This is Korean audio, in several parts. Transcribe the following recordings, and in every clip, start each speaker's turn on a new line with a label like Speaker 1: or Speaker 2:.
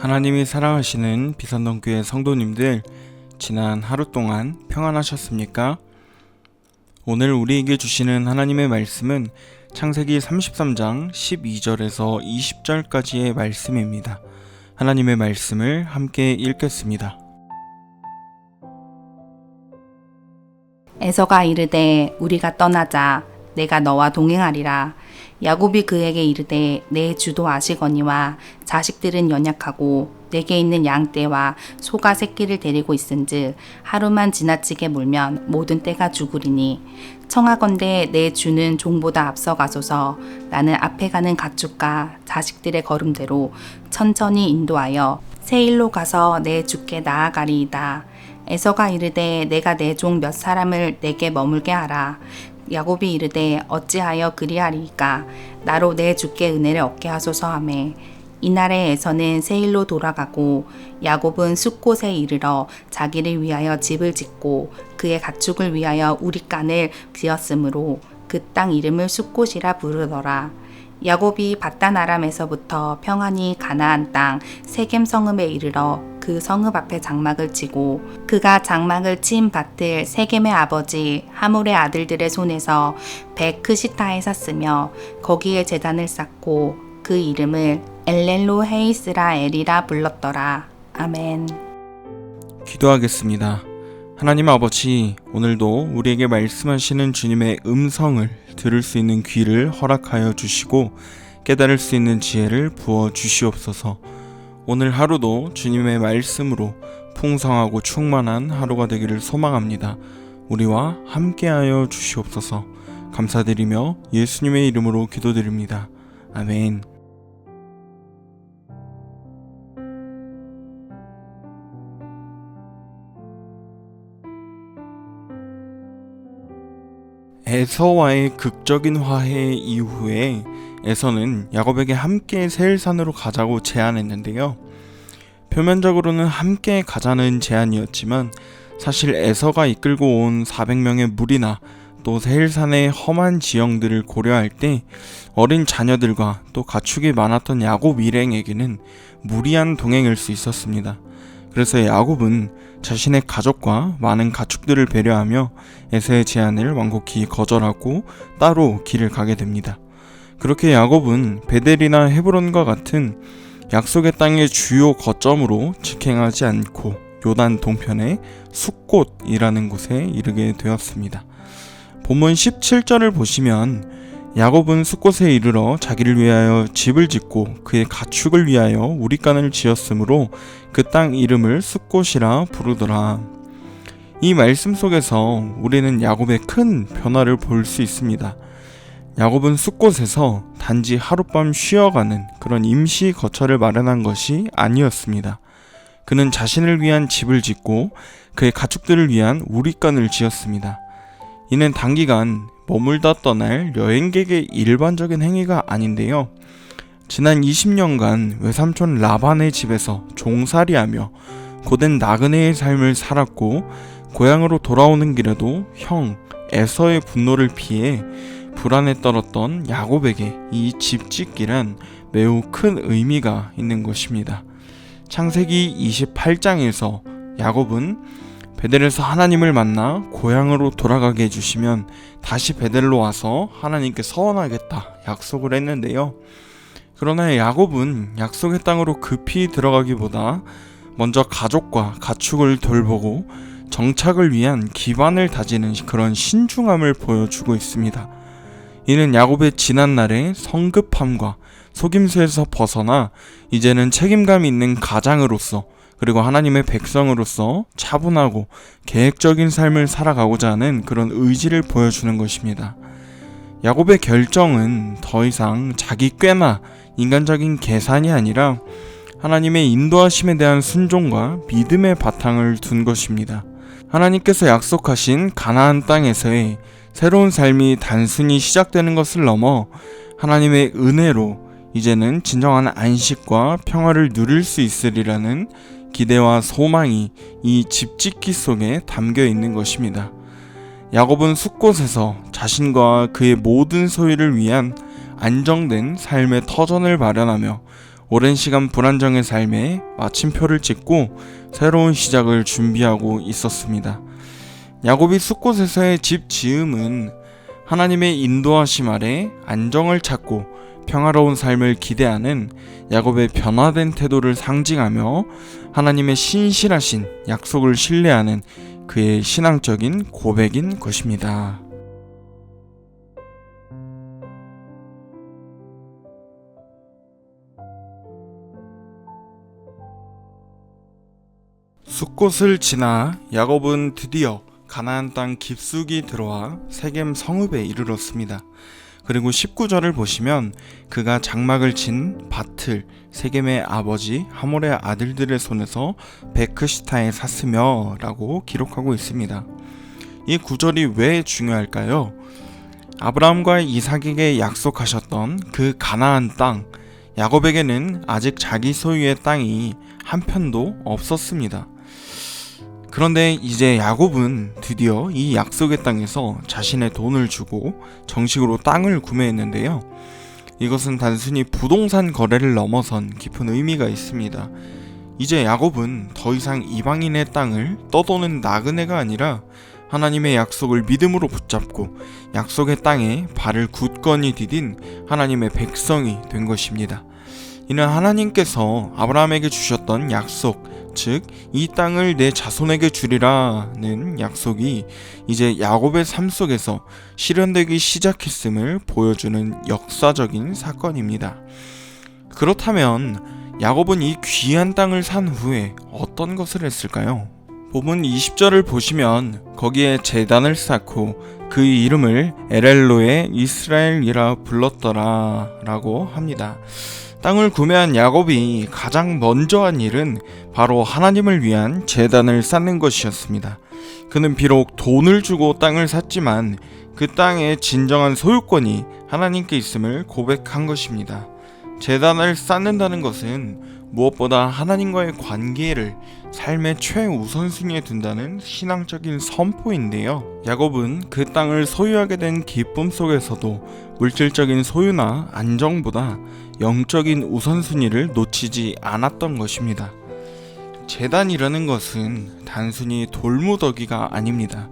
Speaker 1: 하나님이 사랑하시는 비산동교회 성도님들, 지난 하루 동안 평안하셨습니까? 오늘 우리에게 주시는 하나님의 말씀은 창세기 33장 12절에서 20절까지의 말씀입니다. 하나님의 말씀을 함께 읽겠습니다.
Speaker 2: 에서가 이르되 우리가 떠나자. 내가 너와 동행하리라. 야곱이 그에게 이르되 내 주도 아시거니와 자식들은 연약하고 내게 있는 양떼와 소가 새끼를 데리고 있은즉 하루만 지나치게 물면 모든 떼가 죽으리니 청하건대 내 주는 종보다 앞서가소서. 나는 앞에 가는 가축과 자식들의 걸음대로 천천히 인도하여 세일로 가서 내 주께 나아가리이다. 에서가 이르되 내가 내 종 몇 사람을 내게 머물게 하라. 야곱이 이르되 어찌하여 그리하리이까. 나로 내 주께 은혜를 얻게 하소서 하매 이날에 에서는 세일로 돌아가고 야곱은 숫곳에 이르러 자기를 위하여 집을 짓고 그의 가축을 위하여 우릿간을 지었으므로 그 땅 이름을 숫곳이라 부르더라. 야곱이 밧단 아람에서부터 평안히 가나안 땅 세겜 성읍에 이르러 그 성읍 앞에 장막을 치고 그가 장막을 친 밭을 세겜의 아버지 하몰의 아들들의 손에서 베크시타에 샀으며 거기에 제단을 쌓고 그 이름을 엘렐로 헤이스라 엘이라 불렀더라. 아멘.
Speaker 1: 기도하겠습니다. 하나님 아버지, 오늘도 우리에게 말씀하시는 주님의 음성을 들을 수 있는 귀를 허락하여 주시고 깨달을 수 있는 지혜를 부어 주시옵소서. 오늘 하루도 주님의 말씀으로 풍성하고 충만한 하루가 되기를 소망합니다. 우리와 함께하여 주시옵소서. 감사드리며 예수님의 이름으로 기도드립니다. 아멘. 에서와의 극적인 화해 이후에 에서는 야곱에게 함께 세일산으로 가자고 제안했는데요. 표면적으로는 함께 가자는 제안이었지만 사실 에서가 이끌고 온 400명의 무리나 또 세일산의 험한 지형들을 고려할 때 어린 자녀들과 또 가축이 많았던 야곱 일행에게는 무리한 동행일 수 있었습니다. 그래서 야곱은 자신의 가족과 많은 가축들을 배려하며 에서의 제안을 완곡히 거절하고 따로 길을 가게 됩니다. 그렇게 야곱은 베델이나 헤브론과 같은 약속의 땅의 주요 거점으로 직행하지 않고 요단 동편의 숫곳이라는 곳에 이르게 되었습니다. 본문 17절을 보시면 야곱은 숫곳에 이르러 자기를 위하여 집을 짓고 그의 가축을 위하여 우릿간을 지었으므로 그 땅 이름을 숫곳이라 부르더라. 이 말씀 속에서 우리는 야곱의 큰 변화를 볼 수 있습니다. 야곱은 숫곳에서 단지 하룻밤 쉬어가는 그런 임시 거처를 마련한 것이 아니었습니다. 그는 자신을 위한 집을 짓고 그의 가축들을 위한 우릿간을 지었습니다. 이는 단기간 머물다 떠날 여행객의 일반적인 행위가 아닌데요. 지난 20년간 외삼촌 라반의 집에서 종살이하며 고된 나그네의 삶을 살았고 고향으로 돌아오는 길에도 형 에서의 분노를 피해 불안에 떨었던 야곱에게 이 집 짓기란 매우 큰 의미가 있는 것입니다. 창세기 28장에서 야곱은 베델에서 하나님을 만나 고향으로 돌아가게 해주시면 다시 베델로 와서 하나님께 서원하겠다 약속을 했는데요. 그러나 야곱은 약속의 땅으로 급히 들어가기보다 먼저 가족과 가축을 돌보고 정착을 위한 기반을 다지는 그런 신중함을 보여주고 있습니다. 이는 야곱의 지난날의 성급함과 속임수에서 벗어나 이제는 책임감 있는 가장으로서 그리고 하나님의 백성으로서 차분하고 계획적인 삶을 살아가고자 하는 그런 의지를 보여주는 것입니다. 야곱의 결정은 더 이상 자기 꾀나 인간적인 계산이 아니라 하나님의 인도하심에 대한 순종과 믿음의 바탕을 둔 것입니다. 하나님께서 약속하신 가나안 땅에서의 새로운 삶이 단순히 시작되는 것을 넘어 하나님의 은혜로 이제는 진정한 안식과 평화를 누릴 수 있으리라는 기대와 소망이 이 집짓기 속에 담겨 있는 것입니다. 야곱은 숫곳에서 자신과 그의 모든 소유를 위한 안정된 삶의 터전을 마련하며 오랜 시간 불안정의 삶에 마침표를 찍고 새로운 시작을 준비하고 있었습니다. 야곱이 숫곳에서의 집 지음은 하나님의 인도하심 아래 안정을 찾고 평화로운 삶을 기대하는 야곱의 변화된 태도를 상징하며 하나님의 신실하신 약속을 신뢰하는 그의 신앙적인 고백인 것입니다. 숫곳을 지나 야곱은 드디어 가나안 땅 깊숙이 들어와 세겜 성읍에 이르렀습니다. 그리고 19절을 보시면 그가 장막을 친 밭을 세겜의 아버지 하몰의 아들들의 손에서 베크시타에 샀으며 라고 기록하고 있습니다. 이 구절이 왜 중요할까요? 아브라함과 이삭에게 약속하셨던 그 가나안 땅, 야곱에게는 아직 자기 소유의 땅이 한 편도 없었습니다. 그런데 이제 야곱은 드디어 이 약속의 땅에서 자신의 돈을 주고 정식으로 땅을 구매했는데요. 이것은 단순히 부동산 거래를 넘어선 깊은 의미가 있습니다. 이제 야곱은 더 이상 이방인의 땅을 떠도는 나그네가 아니라 하나님의 약속을 믿음으로 붙잡고 약속의 땅에 발을 굳건히 디딘 하나님의 백성이 된 것입니다. 이는 하나님께서 아브라함에게 주셨던 약속, 즉 이 땅을 내 자손에게 주리라는 약속이 이제 야곱의 삶 속에서 실현되기 시작했음을 보여주는 역사적인 사건입니다. 그렇다면 야곱은 이 귀한 땅을 산 후에 어떤 것을 했을까요? 본문 20절을 보시면 거기에 제단을 쌓고 그 이름을 에렐로의 이스라엘이라 불렀더라 라고 합니다. 땅을 구매한 야곱이 가장 먼저 한 일은 바로 하나님을 위한 제단을 쌓는 것이었습니다. 그는 비록 돈을 주고 땅을 샀지만 그 땅의 진정한 소유권이 하나님께 있음을 고백한 것입니다. 제단을 쌓는다는 것은 무엇보다 하나님과의 관계를 삶의 최우선순위에 둔다는 신앙적인 선포인데요. 야곱은 그 땅을 소유하게 된 기쁨 속에서도 물질적인 소유나 안정보다 영적인 우선순위를 놓치지 않았던 것입니다. 제단이라는 것은 단순히 돌무더기가 아닙니다.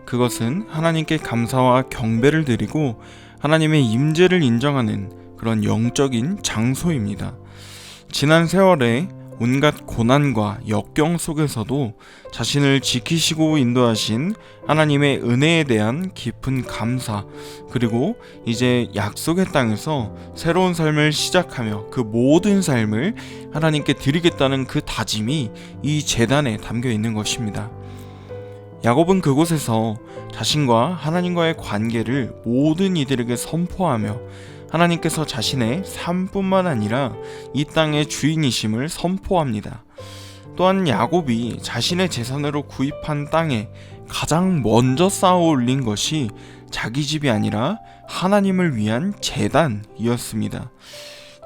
Speaker 1: 그것은 하나님께 감사와 경배를 드리고 하나님의 임재를 인정하는 그런 영적인 장소입니다. 지난 세월에 온갖 고난과 역경 속에서도 자신을 지키시고 인도하신 하나님의 은혜에 대한 깊은 감사, 그리고 이제 약속의 땅에서 새로운 삶을 시작하며 그 모든 삶을 하나님께 드리겠다는 그 다짐이 이 제단에 담겨 있는 것입니다. 야곱은 그곳에서 자신과 하나님과의 관계를 모든 이들에게 선포하며 하나님께서 자신의 삶뿐만 아니라 이 땅의 주인이심을 선포합니다. 또한 야곱이 자신의 재산으로 구입한 땅에 가장 먼저 쌓아 올린 것이 자기 집이 아니라 하나님을 위한 제단이었습니다.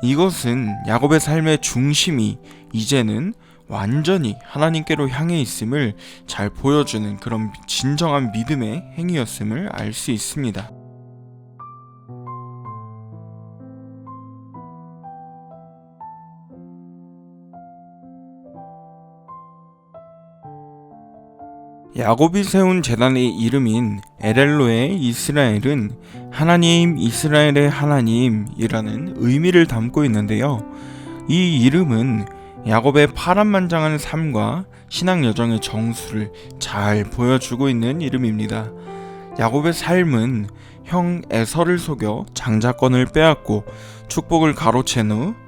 Speaker 1: 이것은 야곱의 삶의 중심이 이제는 완전히 하나님께로 향해 있음을 잘 보여주는 그런 진정한 믿음의 행위였음을 알 수 있습니다. 야곱이 세운 제단의 이름인 에렐로의 이스라엘은 하나님 이스라엘의 하나님이라는 의미를 담고 있는데요. 이 이름은 야곱의 파란만장한 삶과 신앙 여정의 정수를 잘 보여주고 있는 이름입니다. 야곱의 삶은 형 에서를 속여 장자권을 빼앗고 축복을 가로챈 후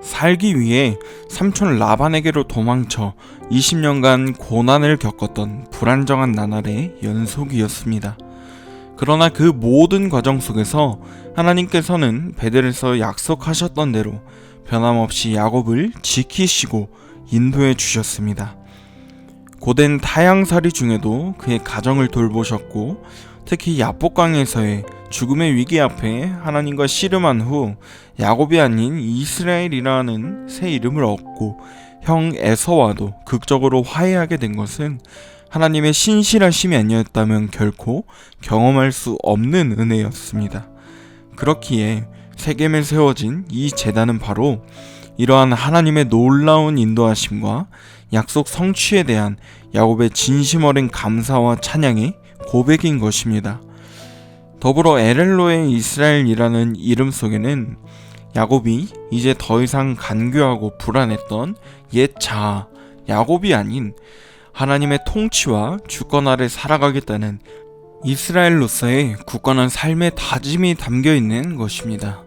Speaker 1: 살기 위해 삼촌 라반에게로 도망쳐 20년간 고난을 겪었던 불안정한 나날의 연속이었습니다. 그러나 그 모든 과정 속에서 하나님께서는 베델에서 약속하셨던 대로 변함없이 야곱을 지키시고 인도해 주셨습니다. 고된 타향살이 중에도 그의 가정을 돌보셨고, 특히 야복강에서의 죽음의 위기 앞에 하나님과 씨름한 후 야곱이 아닌 이스라엘이라는 새 이름을 얻고 형 에서와도 극적으로 화해하게 된 것은 하나님의 신실하심이 아니었다면 결코 경험할 수 없는 은혜였습니다. 그렇기에 세겜에 세워진 이 제단은 바로 이러한 하나님의 놀라운 인도하심과 약속 성취에 대한 야곱의 진심 어린 감사와 찬양의 고백인 것입니다. 더불어 엘엘로의 이스라엘이라는 이름 속에는 야곱이 이제 더 이상 간교하고 불안했던 옛 자아 야곱이 아닌 하나님의 통치와 주권 아래 살아가겠다는 이스라엘로서의 굳건한 삶의 다짐이 담겨 있는 것입니다.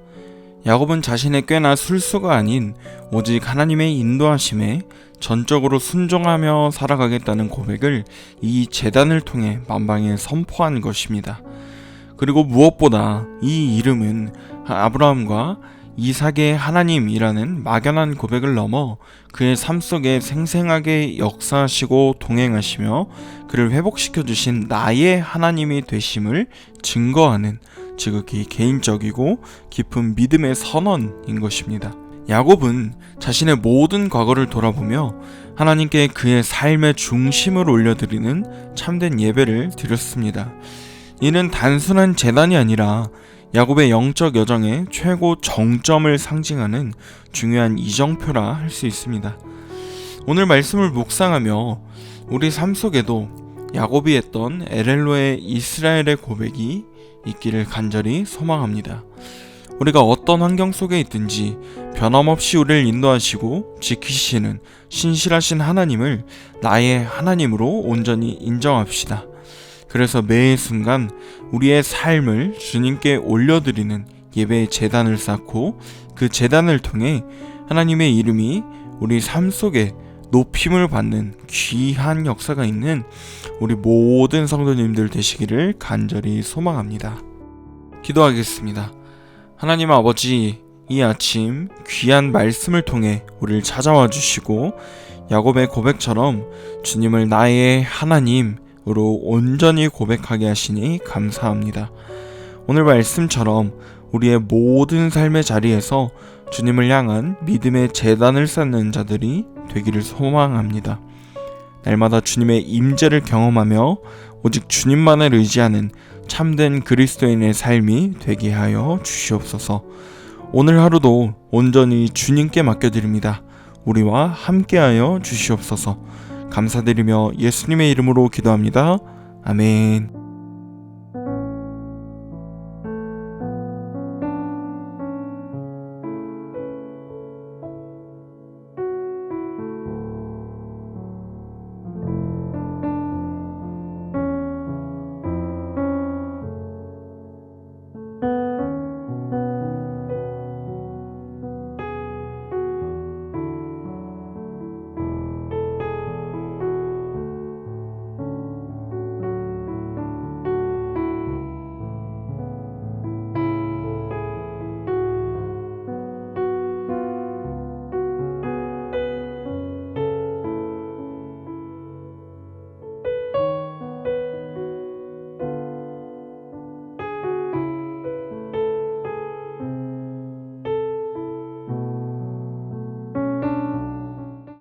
Speaker 1: 야곱은 자신의 꾀나 술수가 아닌 오직 하나님의 인도하심에 전적으로 순종하며 살아가겠다는 고백을 이 제단을 통해 만방에 선포한 것입니다. 그리고 무엇보다 이 이름은 아브라함과 이삭의 하나님이라는 막연한 고백을 넘어 그의 삶 속에 생생하게 역사하시고 동행하시며 그를 회복시켜 주신 나의 하나님이 되심을 증거하는 지극히 개인적이고 깊은 믿음의 선언인 것입니다. 야곱은 자신의 모든 과거를 돌아보며 하나님께 그의 삶의 중심을 올려드리는 참된 예배를 드렸습니다. 이는 단순한 제단이 아니라 야곱의 영적 여정의 최고 정점을 상징하는 중요한 이정표라 할 수 있습니다. 오늘 말씀을 묵상하며 우리 삶 속에도 야곱이 했던 엘엘로의 이스라엘의 고백이 있기를 간절히 소망합니다. 우리가 어떤 환경 속에 있든지 변함없이 우리를 인도하시고 지키시는 신실하신 하나님을 나의 하나님으로 온전히 인정합시다. 그래서 매 순간 우리의 삶을 주님께 올려드리는 예배의 제단을 쌓고 그 제단을 통해 하나님의 이름이 우리 삶 속에 높임을 받는 귀한 역사가 있는 우리 모든 성도님들 되시기를 간절히 소망합니다. 기도하겠습니다. 하나님 아버지, 이 아침 귀한 말씀을 통해 우리를 찾아와 주시고 야곱의 고백처럼 주님을 나의 하나님으로 온전히 고백하게 하시니 감사합니다. 오늘 말씀처럼 우리의 모든 삶의 자리에서 주님을 향한 믿음의 제단을 쌓는 자들이 되기를 소망합니다. 날마다 주님의 임재를 경험하며 오직 주님만을 의지하는 참된 그리스도인의 삶이 되게 하여 주시옵소서. 오늘 하루도 온전히 주님께 맡겨드립니다. 우리와 함께하여 주시옵소서. 감사드리며 예수님의 이름으로 기도합니다. 아멘.